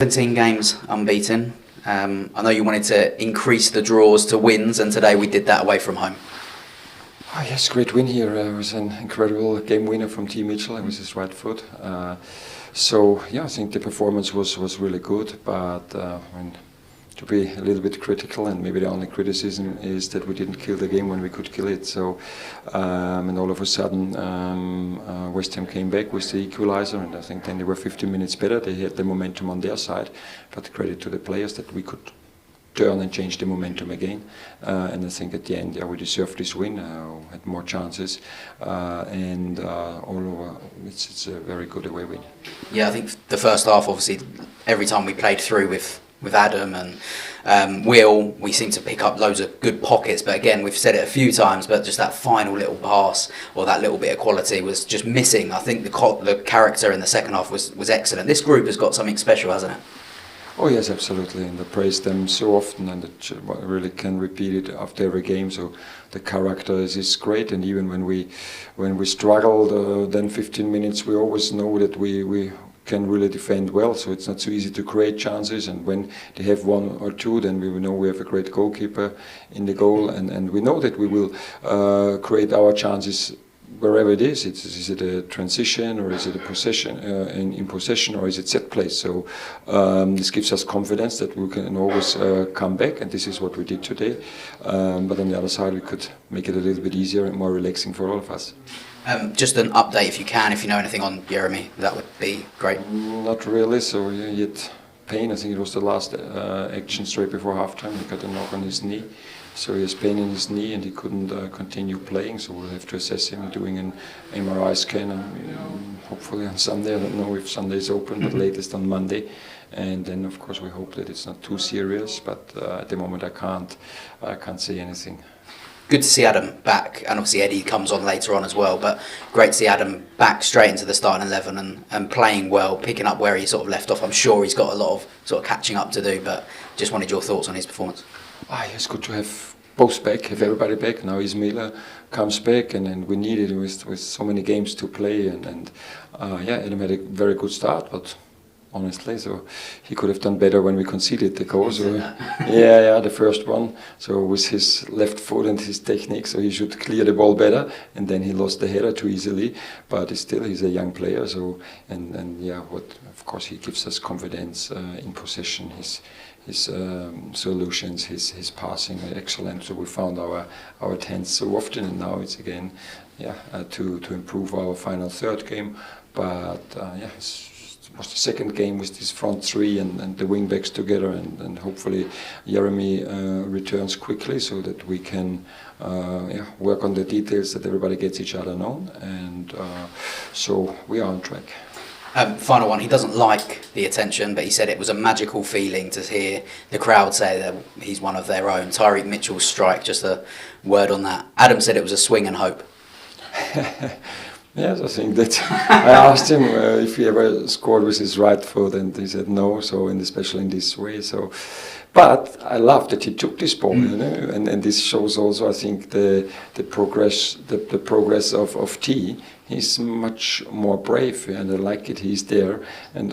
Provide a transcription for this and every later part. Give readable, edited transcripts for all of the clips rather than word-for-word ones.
17 games unbeaten. I know you wanted to increase the draws to wins, and today we did that away from home. Oh, yes, great win here. It was an incredible game winner from T. Mitchell. It was his right foot. So yeah, I think the performance was really good. But to be a little bit critical, and maybe the only criticism is that we didn't kill the game when we could kill it. So and all of a sudden West Ham came back with the equalizer, and I think then they were 15 minutes better. They had the momentum on their side, but credit to the players that we could turn and change the momentum again. And I think at the end, yeah, we deserved this win. Had more chances, and all over, it's a very good away win. Yeah, I think the first half, obviously, every time we played through with Adam and Will, we seemed to pick up loads of good pockets. But again, we've said it a few times, but just that final little pass or that little bit of quality was just missing. I think the character in the second half was excellent. This group has got something special, hasn't it? Oh yes, absolutely, and I praise them so often, and I really can repeat it after every game. So the character is great, and even when we struggled, then 15 minutes, we always know that we can really defend well. So it's not so easy to create chances, and when they have one or two, then we know we have a great goalkeeper in the goal, and we know that we will create our chances wherever it is. Is it a transition, or is it a possession in possession, or is it set play? So this gives us confidence that we can always come back, and this is what we did today. But on the other side, we could make it a little bit easier and more relaxing for all of us. Just an update, if you can, if you know anything on Jeremy, that would be great. Not really. So he had pain. I think it was the last action straight before halftime. He got a knock on his knee. So he has pain in his knee, and he couldn't continue playing. So we'll have to assess him, doing an MRI scan, hopefully on Sunday. I don't know if Sunday is open, but latest on Monday. And then, of course, we hope that it's not too serious. But at the moment, I can't say anything. Good to see Adam back, and obviously Eddie comes on later on as well, but great to see Adam back straight into the starting 11 and playing well, picking up where he sort of left off. I'm sure he's got a lot of sort of catching up to do, but just wanted your thoughts on his performance. It's good to have both back, have everybody back. Now Ismaila comes back, and we need it with so many games to play, and Adam had a very good start, but honestly, so he could have done better when we conceded the goal. So, the first one. So with his left foot and his technique, so he should clear the ball better. And then he lost the header too easily. But still, he's a young player. So of course, he gives us confidence in possession. His solutions, his passing are excellent. So we found our tenths so often, and now it's again, to improve our final third game. But it was the second game with this front three and the wing backs together, and hopefully Jeremy returns quickly so that we can work on the details, that everybody gets each other known, and so we are on track. Final one, he doesn't like the attention, but he said it was a magical feeling to hear the crowd say that he's one of their own. Tyreek Mitchell's strike, just a word on that. Adam said it was a swing and hope. Yes, I think that I asked him if he ever scored with his right foot, and he said no. So, and especially in this way. So, but I love that he took this ball, you know, and this shows also, I think, the progress of T. He's much more brave, and I like it. He's there, and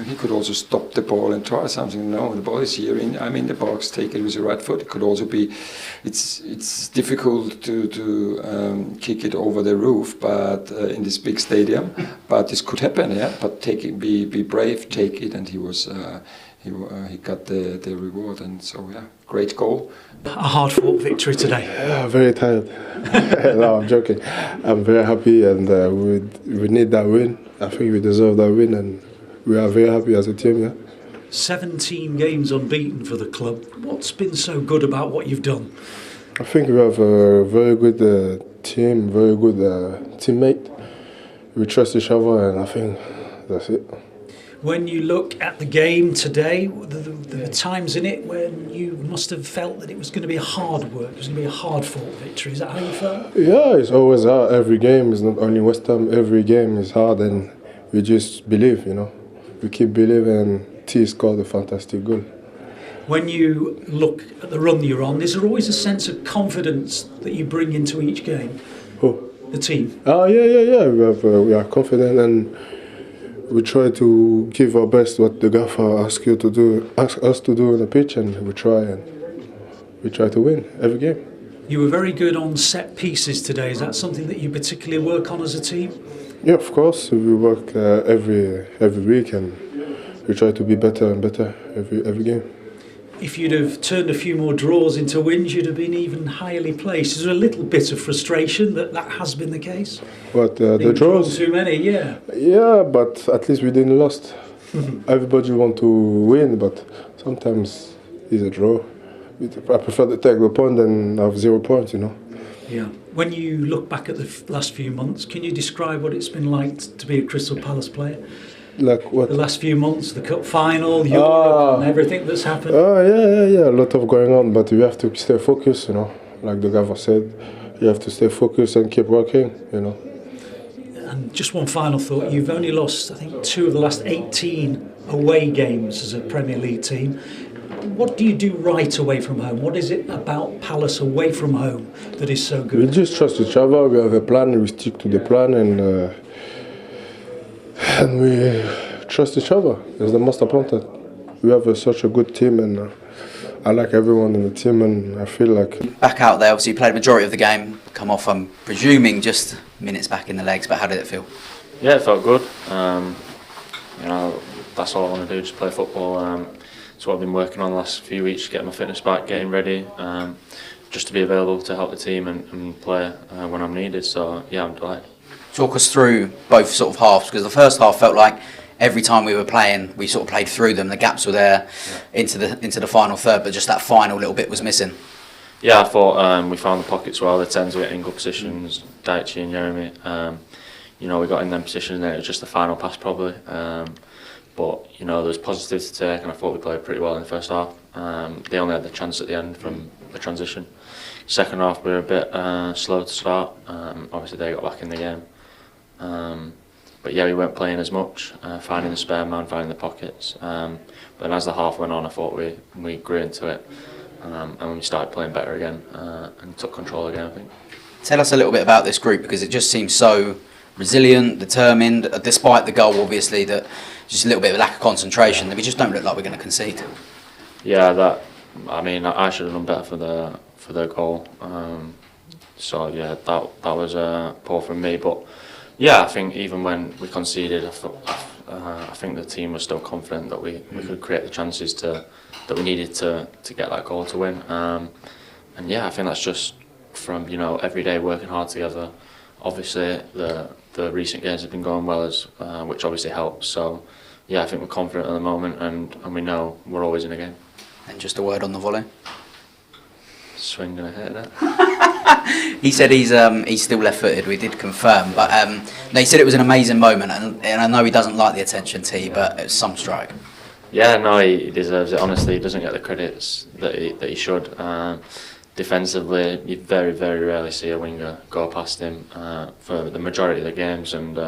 he could also stop the ball and try something. No, the ball is here. I'm in the box. Take it with the right foot. It could also be. It's difficult to kick it over the roof, but in this big stadium. But this could happen. Yeah. But take it. Be brave. Take it. And he was. He got the reward, and so great goal. A hard-fought victory today. Yeah, very tired. No, I'm joking. I'm very happy, and we need that win. I think we deserve that win, and we are very happy as a team. Yeah. 17 games unbeaten for the club. What's been so good about what you've done? I think we have a very good team, very good teammate. We trust each other, and I think that's it. When you look at the game today, there were times in it when you must have felt that it was going to be a hard work, it was going to be a hard-fought victory. Is that how you felt? Yeah, it's always hard. Every game is not only West Ham. Every game is hard, and we just believe, you know. We keep believing, and T scored a fantastic goal. When you look at the run you're on, is there always a sense of confidence that you bring into each game? Who? The team. Oh, yeah. We are confident, and we try to give our best what the gaffer asks us to do on the pitch, and we try to win every game. You were very good on set pieces today. Is that something that you particularly work on as a team? Yeah, of course. We work every week, and we try to be better and better every game. If you'd have turned a few more draws into wins, you'd have been even highly placed. Is there a little bit of frustration that has been the case? But the draws, too many, yeah. Yeah, but at least we didn't lost. Everybody want to win, but sometimes it's a draw. I prefer to take the point than have 0 points, you know. Yeah. When you look back at the last few months, can you describe what it's been like to be a Crystal Palace player? Like what? The last few months, the cup final, Europe, and everything that's happened. Yeah. A lot of going on, but you have to stay focused, you know. Like the gaffer said, you have to stay focused and keep working, you know. And just one final thought, you've only lost, I think, 2 of the last 18 away games as a Premier League team. What do you do right away from home? What is it about Palace away from home that is so good? We just trust each other, we have a plan, we stick to the plan, and we trust each other. It's the most important. We have such a good team, and I like everyone in the team, and I feel like... Back out there, obviously you played a majority of the game, come off, I'm presuming, just minutes back in the legs, but how did it feel? Yeah, it felt good. You know, that's all I want to do, just play football. It's what I've been working on the last few weeks, getting my fitness back, getting ready, just to be available to help the team and play when I'm needed. So yeah, I'm delighted. Talk us through both sort of halves, because the first half felt like every time we were playing, we sort of played through them. The gaps were there into the final third, but just that final little bit was missing. Yeah, I thought we found the pockets well. The 10s were in good positions, Daichi and Jeremy. You know, we got in them positions, and it was just the final pass probably. But you know, there's positives to take, and I thought we played pretty well in the first half. They only had the chance at the end from the transition. Second half, we were a bit slow to start. Obviously, they got back in the game. But yeah, we weren't playing as much, finding the spare man, finding the pockets. But then as the half went on, I thought we grew into it, and we started playing better again and took control again, I think. Tell us a little bit about this group, because it just seems so resilient, determined, despite the goal, obviously, that just a little bit of lack of concentration, that we just don't look like we're going to concede. Yeah, I should have done better for the goal. So yeah, that was poor from me. But yeah, I think even when we conceded, I think the team was still confident that we could create the chances that we needed to get that goal to win. And yeah, I think that's just from, you know, every day working hard together. Obviously, the recent games have been going well, which obviously helps. So yeah, I think we're confident at the moment, and we know we're always in a game. And just a word on the volley. Swing and a hit it. He said he's still left-footed. We did confirm, but no, he said it was an amazing moment, and I know he doesn't like the attention, T, but it was some strike. Yeah, no, he deserves it. Honestly, he doesn't get the credits that he should. Defensively, you very, very rarely see a winger go past him for the majority of the games, and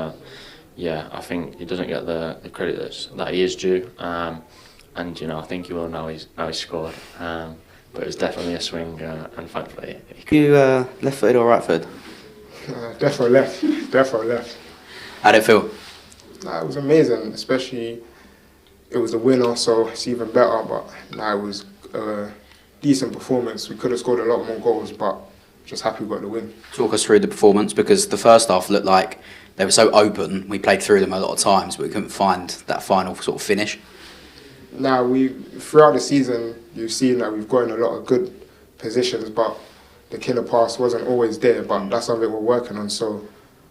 yeah, I think he doesn't get the credit that he is due. And you know, I think he will now he's scored. But it was definitely a swing, and thankfully. You left-footed or right-footed? Definitely left. Definitely left. How did it feel? It was amazing, especially it was a winner, so it's even better. But it was a decent performance. We could have scored a lot more goals, but just happy we got the win. Talk us through the performance, because the first half looked like they were so open. We played through them a lot of times, but we couldn't find that final sort of finish. Throughout the season, you've seen that we've got in a lot of good positions, but the killer pass wasn't always there. But that's something we're working on. So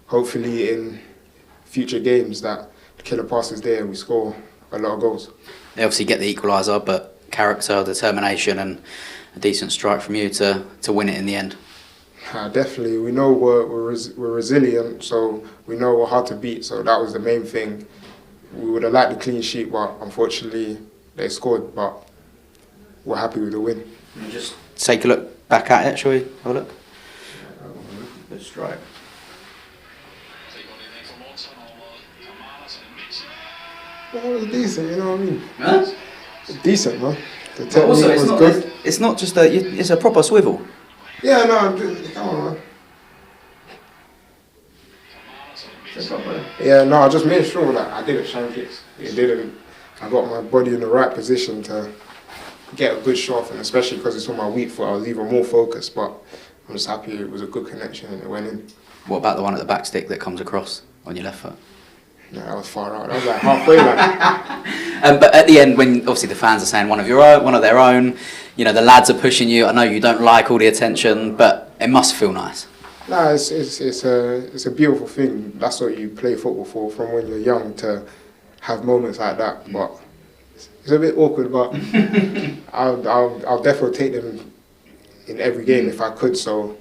hopefully in future games that the killer pass is there and we score a lot of goals. They obviously get the equaliser, but character, determination, and a decent strike from you to win it in the end. Definitely, we know we're resilient, so we know we're hard to beat. So that was the main thing. We would have liked the clean sheet, but unfortunately they scored. But we're happy with the win. Just take a look back at it, shall we have a look? Good strike. Well, it was decent, you know what I mean? Huh? Decent, man. The But also, technique was good. it's not just it's a proper swivel. Yeah, no, come on, man. It's a proper. Yeah, no, I just made sure that I didn't shank it. It didn't. I got my body in the right position to get a good shot off, and especially because it's on my weak foot, I was even more focused. But I'm just happy it was a good connection and it went in. What about the one at the back stick that comes across on your left foot? Yeah, that was far out. That was like halfway. But at the end, when obviously the fans are saying one of their own, you know, the lads are pushing you. I know you don't like all the attention, but it must feel nice. Nah, it's a beautiful thing. That's what you play football for, from when you're young, to have moments like that. But it's a bit awkward, but I'll definitely take them in every game if I could. So